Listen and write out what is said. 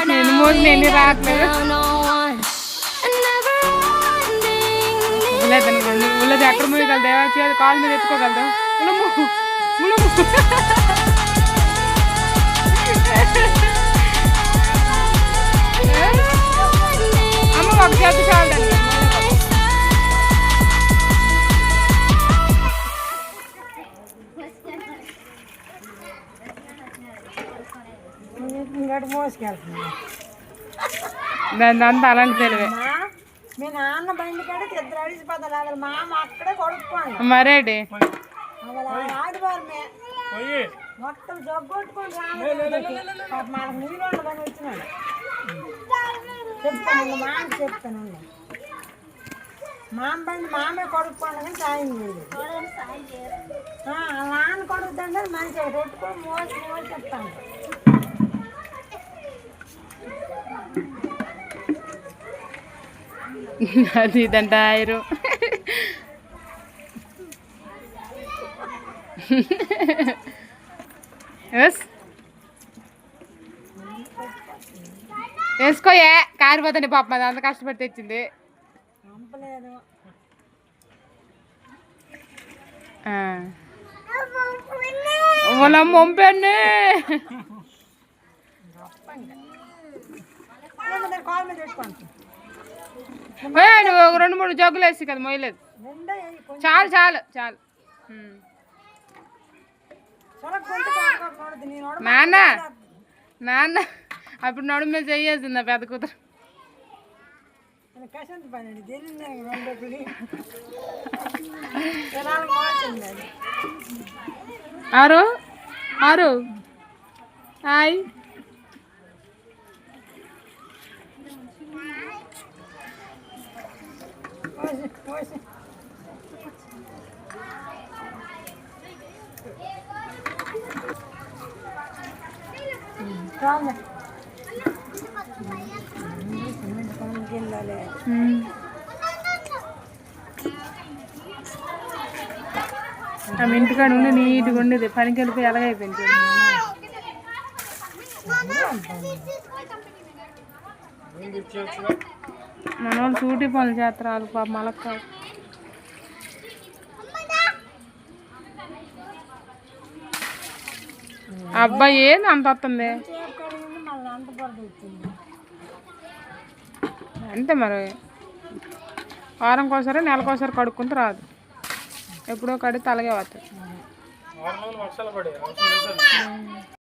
నేను మోసిన రావట్లేదు ఉల్లది ఎక్కడ మూయగలదు దేవాచి అది కాలు మీద ఎత్తుకోగలదు ఉలము ఉలము అమ్మ ఒక చేతి చాలండి దాని అంతా అలాంటి తెలివే మీ నాన్న బండి కాడ ఇద్దరు అడిచిపోతారు మామ అక్కడే కొడుకోండి మరేటి ఆడిపోరు మొత్తం జగ్గొట్టుకొని మనకు నీళ్ళు ఉండదని వచ్చినాడు చెప్తాను మామకి చెప్తాను మామ బండి మామే కొడుకోండి కానీ సాయం లేదు నాన్న కొడుకుతుంటే మంచిగా కొట్టుకొని మోసి మోసి చెప్తాను అది ఇదంట ఆయిరు వేసుకోయే కారిపోతుంది పాప అది అంత కష్టపడి తెచ్చింది పంపాను నువ్వు ఒక 2-3 జగ్గులు వేసి కదా మొయ్యలేదు చాలు చాలు చాలు నాన్న నాన్న అప్పుడు నడుము మీద చెయ్యేసిందా పెద్ద కూతురు ఆరు ఆరు హాయ్ ఆమె ఇంటికాడ ఉండి నీట్గా ఉండేది పనికి వెళ్ళిపోయి ఎలాగైపోయింది మన వాళ్ళు సూటి పనులు చేస్తారు పాప మలక్క అబ్బాయి ఏంది అంత వస్తుంది అంతే మరి వారంకోసారి నెలకోసారి కడుక్కుంటూ రాదు ఎప్పుడో కడితే అలాగే వస్తుంది